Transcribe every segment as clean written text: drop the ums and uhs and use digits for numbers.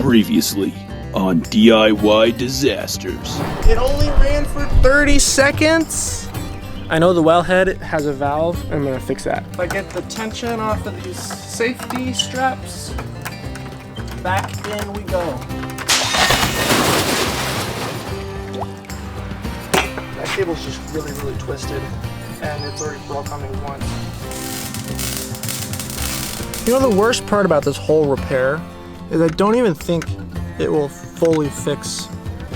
Previously on DIY Disasters. It only ran for 30 seconds. I know the wellhead has a valve. I'm gonna fix that. If I get the tension off of these safety straps, back in we go. That cable's just really, really twisted, and it's already broke on me once. You know, the worst part about this whole repair is I don't even think it will fully fix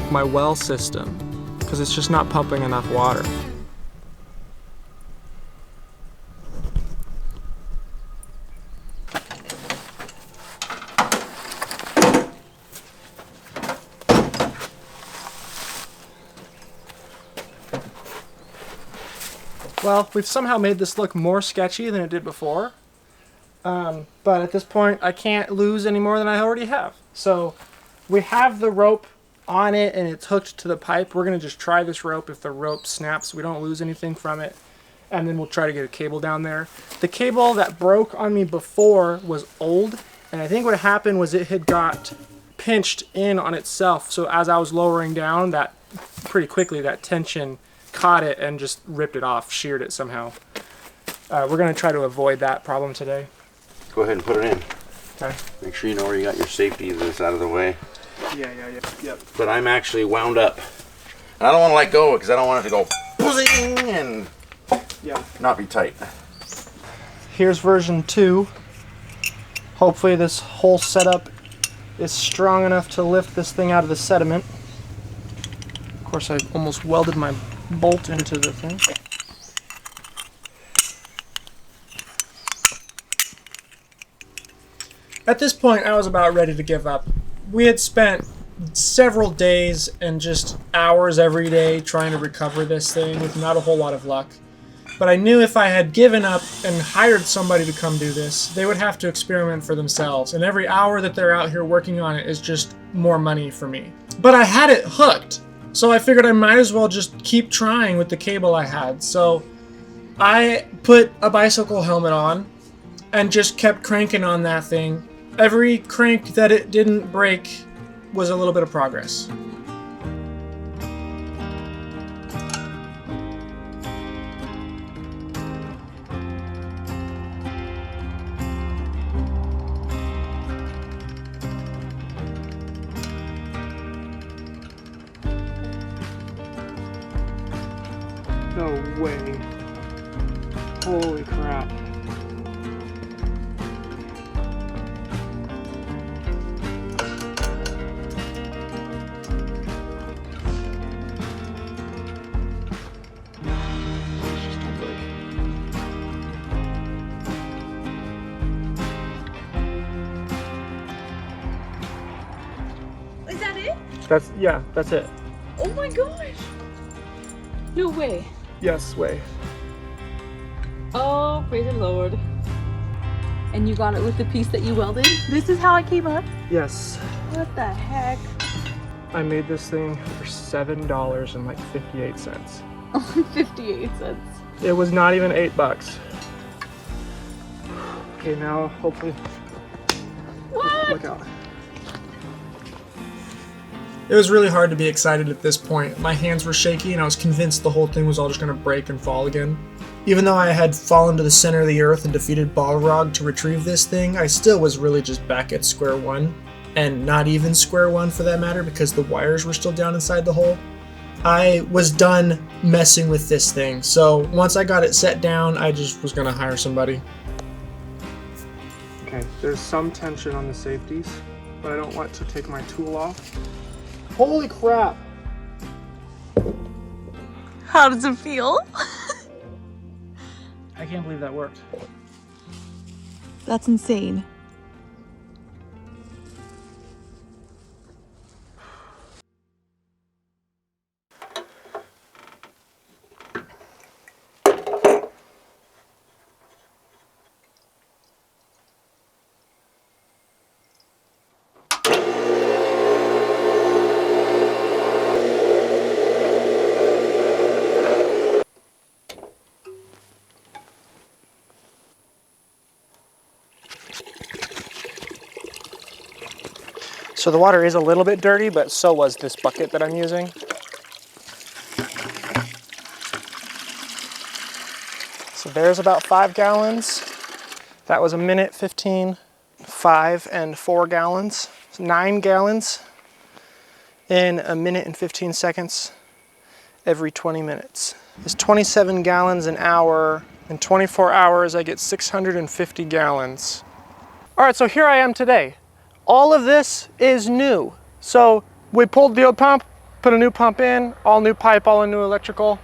my well system because it's just not pumping enough water. Well, we've somehow made this look more sketchy than it did before. But at this point, I can't lose any more than I already have. So we have the rope on it and it's hooked to the pipe. We're going to just try this rope. If the rope snaps, we don't lose anything from it. And then we'll try to get a cable down there. The cable that broke on me before was old. And I think what happened was it had got pinched in on itself. So as I was lowering down, that pretty quickly, that tension caught it and just ripped it off, sheared it somehow. We're going to try to avoid that problem today. Go ahead and put it in. Okay. Make sure you know where you got your safety that's out of the way. Yeah. Yep. But I'm actually wound up. And I don't want to let go because I don't want it to go buzzing and not be tight. Here's version 2. Hopefully this whole setup is strong enough to lift this thing out of the sediment. Of course, I almost welded my bolt into the thing. At this point, I was about ready to give up. We had spent several days and just hours every day trying to recover this thing with not a whole lot of luck. But I knew if I had given up and hired somebody to come do this, they would have to experiment for themselves. And every hour that they're out here working on it is just more money for me. But I had it hooked, so I figured I might as well just keep trying with the cable I had. So I put a bicycle helmet on and just kept cranking on that thing. Every crank that it didn't break was a little bit of progress. No way. Holy crap. Is that it? That's it. Oh my gosh! No way. Yes, way. Oh, praise the Lord. And you got it with the piece that you welded? This is how it came up? Yes. What the heck? I made this thing for $7 and like 58 cents. Only 58 cents. It was not even $8. Okay, now hopefully. What? Look out. It was really hard to be excited at this point. My hands were shaky and I was convinced the whole thing was all just going to break and fall again. Even though I had fallen to the center of the earth and defeated Balrog to retrieve this thing, I still was really just back at square one. And not even square one for that matter, because the wires were still down inside the hole. I was done messing with this thing, so once I got it set down, I just was going to hire somebody. Okay, there's some tension on the safeties, but I don't want to take my tool off. Holy crap! How does it feel? I can't believe that worked. That's insane. So the water is a little bit dirty, but so was this bucket that I'm using. So there's about 5 gallons. That was a minute 15, 5 and 4 gallons. So 9 gallons in a minute and 15 seconds every 20 minutes. It's 27 gallons an hour. In 24 hours, I get 650 gallons. All right, so here I am today. All of this is new. So we pulled the old pump, put a new pump in, all new pipe, all new electrical.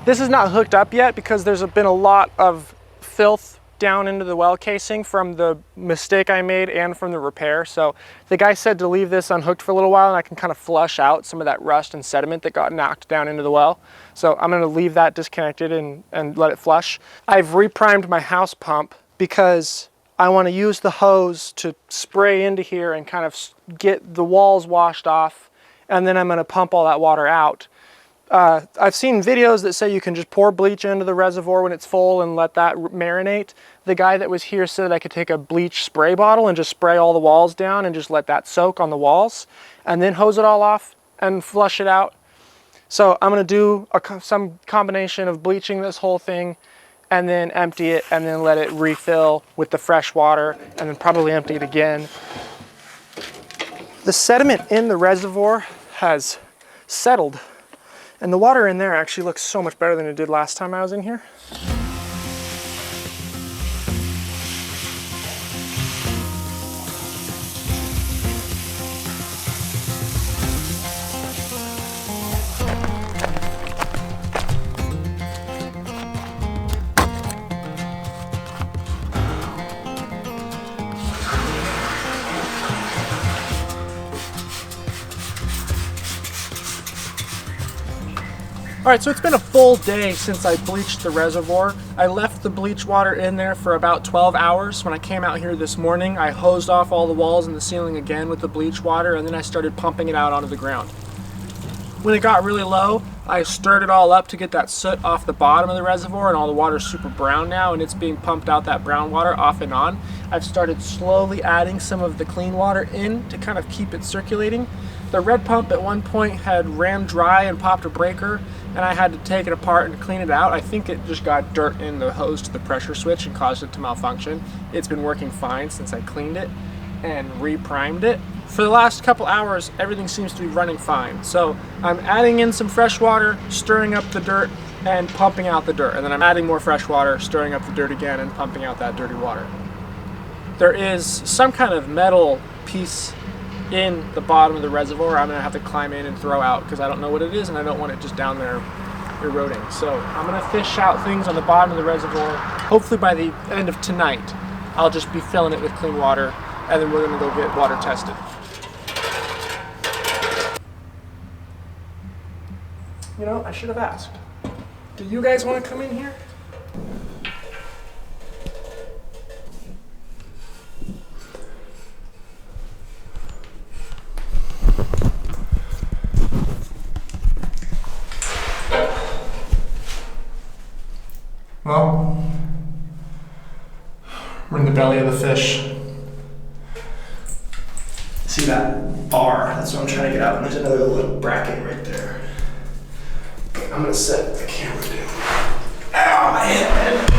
This is not hooked up yet because there's been a lot of filth down into the well casing from the mistake I made and from the repair. So the guy said to leave this unhooked for a little while and I can kind of flush out some of that rust and sediment that got knocked down into the well. So I'm gonna leave that disconnected and let it flush. I've reprimed my house pump because I want to use the hose to spray into here and kind of get the walls washed off, and then I'm going to pump all that water out. I've seen videos that say you can just pour bleach into the reservoir when it's full and let that marinate. The guy that was here said I could take a bleach spray bottle and just spray all the walls down and just let that soak on the walls and then hose it all off and flush it out. So I'm going to do some combination of bleaching this whole thing and then empty it and then let it refill with the fresh water and then probably empty it again. The sediment in the reservoir has settled. And the water in there actually looks so much better than it did last time I was in here. All right, so it's been a full day since I bleached the reservoir. I left the bleach water in there for about 12 hours. When I came out here this morning, I hosed off all the walls and the ceiling again with the bleach water, and then I started pumping it out onto the ground. When it got really low, I stirred it all up to get that soot off the bottom of the reservoir, and all the water's super brown now, and it's being pumped out, that brown water, off and on. I've started slowly adding some of the clean water in to kind of keep it circulating. The red pump at one point had ran dry and popped a breaker, and I had to take it apart and clean it out. I think it just got dirt in the hose to the pressure switch and caused it to malfunction. It's been working fine since I cleaned it and reprimed it. For the last couple hours, everything seems to be running fine. So I'm adding in some fresh water, stirring up the dirt, and pumping out the dirt. And then I'm adding more fresh water, stirring up the dirt again, and pumping out that dirty water. There is some kind of metal piece in the bottom of the reservoir I'm gonna have to climb in and throw out because I don't know what it is and I don't want it just down there eroding. So I'm gonna fish out things on the bottom of the reservoir. Hopefully by the end of tonight, I'll just be filling it with clean water and then we're gonna go get water tested. You know, I should have asked. Do you guys want to come in here? Well, we're in the belly of the fish. See that bar? That's what I'm trying to get out. And there's another little bracket right there. I'm gonna set the camera down. Ow, my head.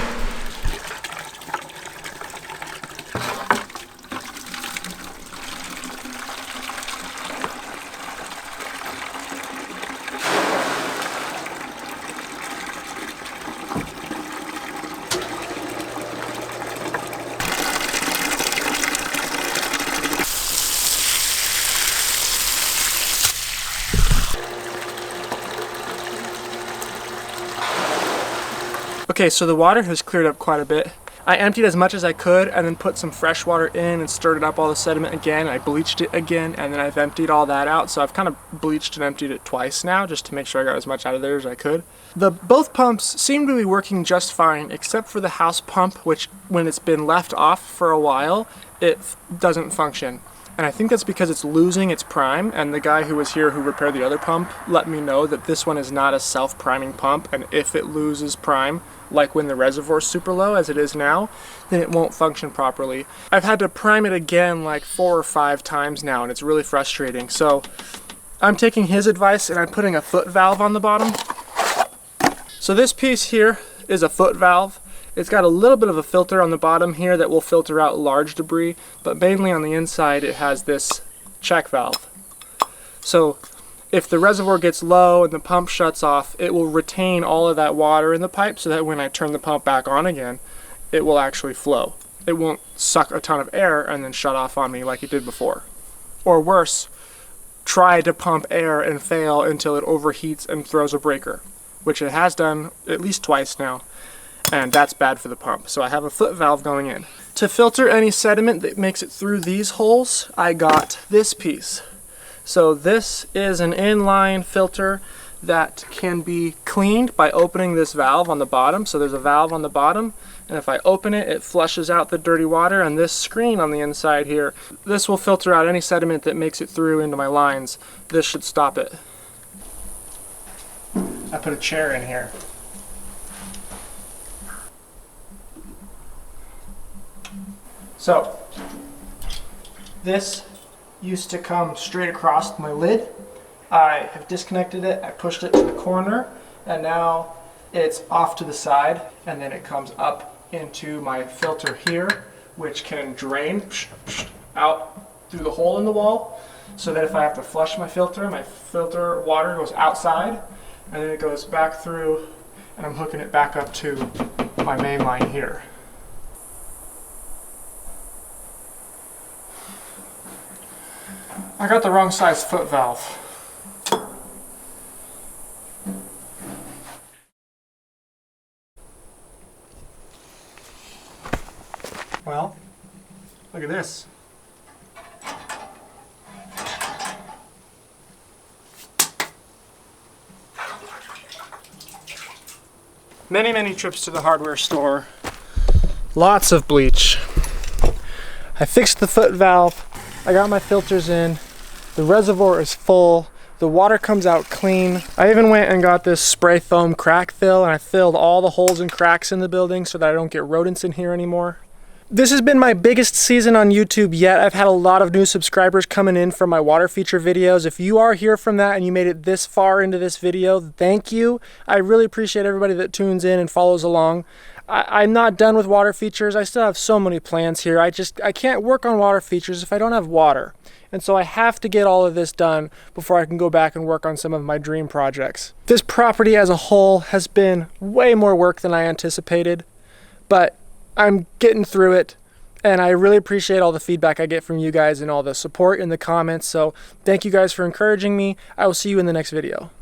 Okay, so the water has cleared up quite a bit. I emptied as much as I could and then put some fresh water in and stirred up all the sediment again. I bleached it again and then I've emptied all that out. So I've kind of bleached and emptied it twice now just to make sure I got as much out of there as I could. Both pumps seem to be working just fine except for the house pump, which when it's been left off for a while, it doesn't function. And I think that's because it's losing its prime, and the guy who was here who repaired the other pump let me know that this one is not a self-priming pump, and if it loses prime, like when the reservoir's super low as it is now, then it won't function properly. I've had to prime it again like 4 or 5 times now, and it's really frustrating. So I'm taking his advice and I'm putting a foot valve on the bottom. So this piece here is a foot valve. It's got a little bit of a filter on the bottom here that will filter out large debris, but mainly on the inside it has this check valve. So if the reservoir gets low and the pump shuts off, it will retain all of that water in the pipe so that when I turn the pump back on again, it will actually flow. It won't suck a ton of air and then shut off on me like it did before. Or worse, try to pump air and fail until it overheats and throws a breaker, which it has done at least twice now. And that's bad for the pump. So I have a foot valve going in. To filter any sediment that makes it through these holes, I got this piece. So this is an inline filter that can be cleaned by opening this valve on the bottom. So there's a valve on the bottom, and if I open it, it flushes out the dirty water, and this screen on the inside here, this will filter out any sediment that makes it through into my lines. This should stop it. I put a chair in here. So, this used to come straight across my lid. I have disconnected it, I pushed it to the corner, and now it's off to the side, and then it comes up into my filter here, which can drain out through the hole in the wall, so that if I have to flush my filter water goes outside, and then it goes back through, and I'm hooking it back up to my main line here. I got the wrong size foot valve. Well, look at this. Many trips to the hardware store. Lots of bleach. I fixed the foot valve. I got my filters in. The reservoir is full. The water comes out clean. I even went and got this spray foam crack fill, and I filled all the holes and cracks in the building so that I don't get rodents in here anymore. This has been my biggest season on YouTube yet. I've had a lot of new subscribers coming in from my water feature videos. If you are here from that and you made it this far into this video, thank you. I really appreciate everybody that tunes in and follows along. I'm not done with water features. I still have so many plans here. I can't work on water features if I don't have water. And so I have to get all of this done before I can go back and work on some of my dream projects. This property as a whole has been way more work than I anticipated, but I'm getting through it, and I really appreciate all the feedback I get from you guys and all the support in the comments. So thank you guys for encouraging me. I will see you in the next video.